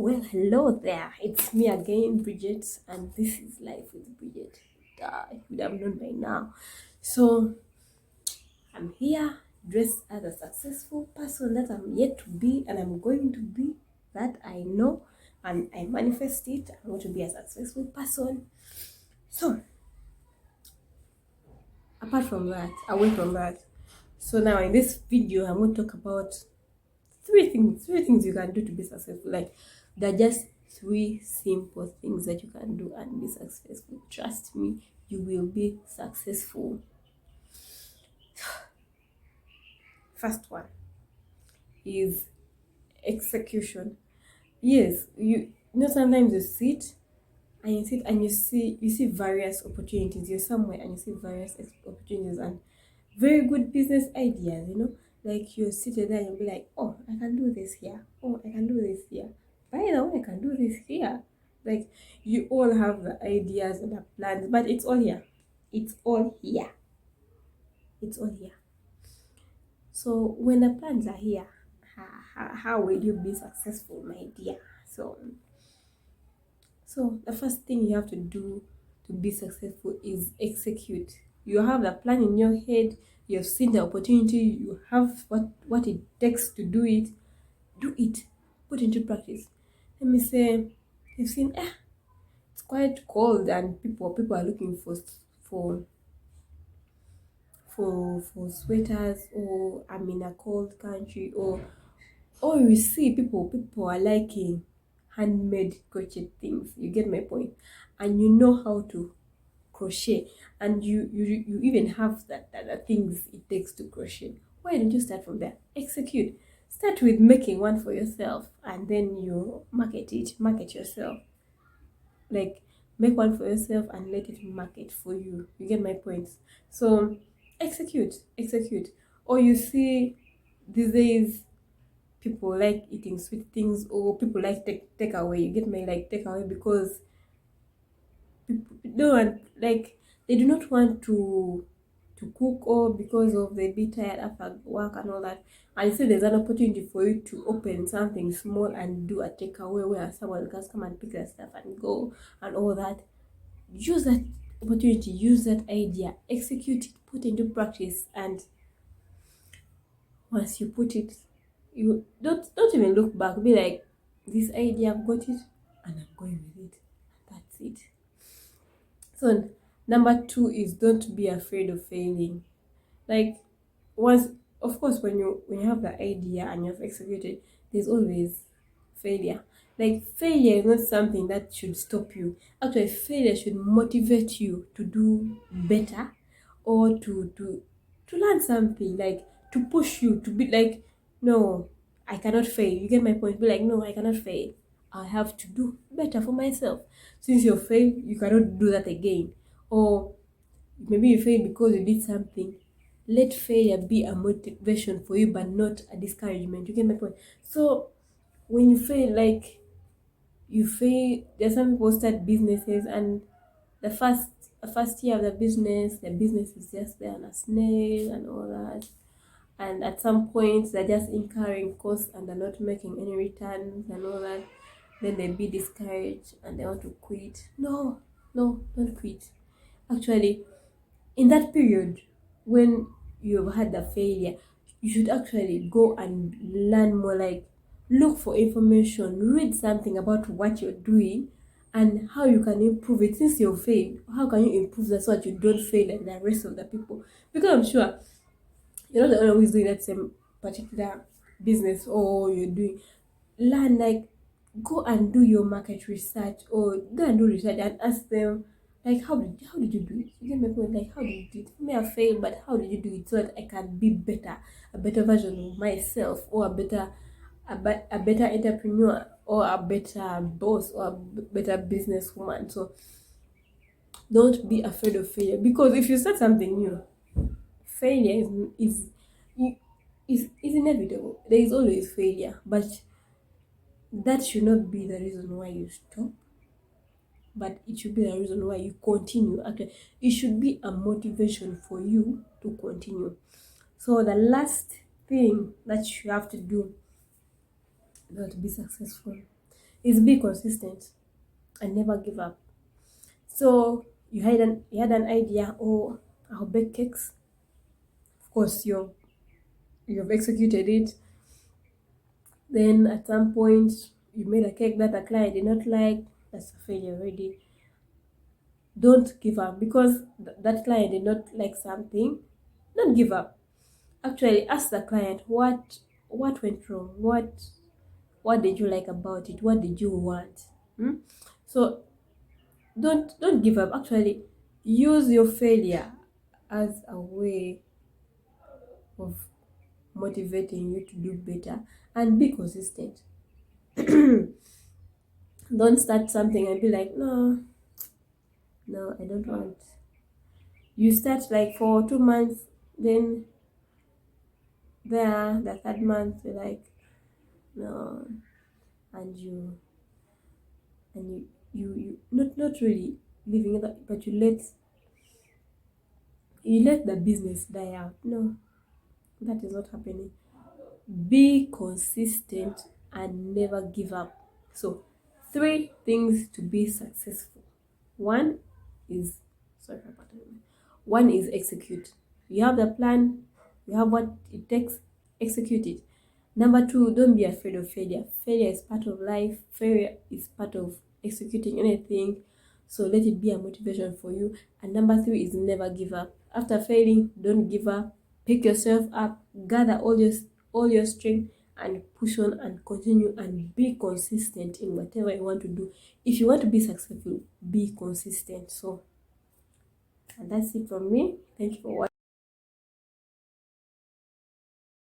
Well, hello there. It's me again, Bridget, and this is Life with Bridget. You would have known by now. So, I'm here dressed as a successful person that I'm yet to be, and I'm going to be. That I know, and I manifest it. I want to be a successful person. So, apart from that, away from that, so now in this video, I'm going to talk about three things you can do to be successful. Like, they're just three simple things that you can do and be successful. Trust me, you will be successful. First one is execution. Yes, you know, sometimes you sit and you see various opportunities. You're somewhere and you see various opportunities and very good business ideas, like you're seated there and you'll be like, oh, I can do this here, oh, I can do this here, by the way, I can do this here. Like, you all have the ideas and the plans, but it's all here. It's all here. It's all here. So when the plans are here, how will you be successful, my dear? So the first thing you have to do to be successful is execute. You have the plan in your head, you have seen the opportunity, you have what it takes to do it. Do it. Put into practice. Let me say, you've seen, it's quite cold and people are looking for for sweaters, or I'm in a cold country, or you see people are liking handmade crochet things. You get my point? And you know how to crochet, and you even have the things it takes to crochet. Why don't you start from there? Execute. Start with making one for yourself, and then you market yourself. Like, make one for yourself and let it market for you. You get my points? So execute. Or you see, these days people like eating sweet things, or people like take away. You get me? Like, take away, because people don't want, like, they do not want to cook, or because of they be tired after work and all that. And so there's an opportunity for you to open something small and do a takeaway where someone can come and pick their stuff and go and all that. Use that opportunity, use that idea, execute it, put into practice, and once you put it, you don't even look back. Be like, this idea, I've got it and I'm going with it. That's it. So number two is, don't be afraid of failing. Like, once, of course, when you have the idea and you've executed, there's always failure. Like, failure is not something that should stop you. Actually, failure should motivate you to do better, or to learn something, like to push you to be like, no, I cannot fail. You get my point? Be like, no, I cannot fail. I have to do better for myself. Since you failed, you cannot do that again. Or maybe you failed because you did something. Let failure be a motivation for you, but not a discouragement. You get my point? So when you fail, like, you fail, there's some people start businesses, and the first year of the business is just there on a snail and all that. And at some point, they're just incurring costs and they're not making any returns and all that. Then they be discouraged and they want to quit. No, no, don't quit. Actually, in that period when you've had the failure, you should actually go and learn more. Like, look for information, read something about what you're doing and how you can improve it. Since you failed, how can you improve that so that you don't fail like the rest of the people? Because I'm sure you're not the only one who's doing that same particular business, or you're doing, learn, like, go and do your market research, or go and do research and ask them, like, how did you do it? You get my point? Like, how did you do it? You may have failed, but how did you do it so that I can be better, a better version of myself, or a better entrepreneur, or a better boss, or a better businesswoman. So don't be afraid of failure, because if you start something new, failure is inevitable. There is always failure, but that should not be the reason why you stop, but it should be the reason why you continue. Okay, it should be a motivation for you to continue. So the last thing that you have to do in order to be successful is be consistent and never give up. So you had an idea, oh, I'll bake cakes. Of course, you've executed it. Then at some point you made a cake that a client did not like. That's a failure already. Don't give up because that client did not like something. Don't give up. Actually, ask the client what went wrong. What did you like about it? What did you want? So don't give up. Actually, use your failure as a way of motivating you to do better and be consistent. Don't start something and be like, no, I don't want. You start like for 2 months, then the third month you're like, no, and you not really leaving it, but you let the business die out. No, that is not happening. Be consistent and never give up. So 3 things to be successful. One is execute. You have the plan, you have what it takes, execute it. Number 2, don't be afraid of failure. Failure is part of life. Failure is part of executing anything. So let it be a motivation for you. And number 3 is never give up. After failing, don't give up. Pick yourself up, gather all your strength and push on and continue and be consistent in whatever you want to do. If you want to be successful, be consistent. So, and that's it from me. Thank you for watching.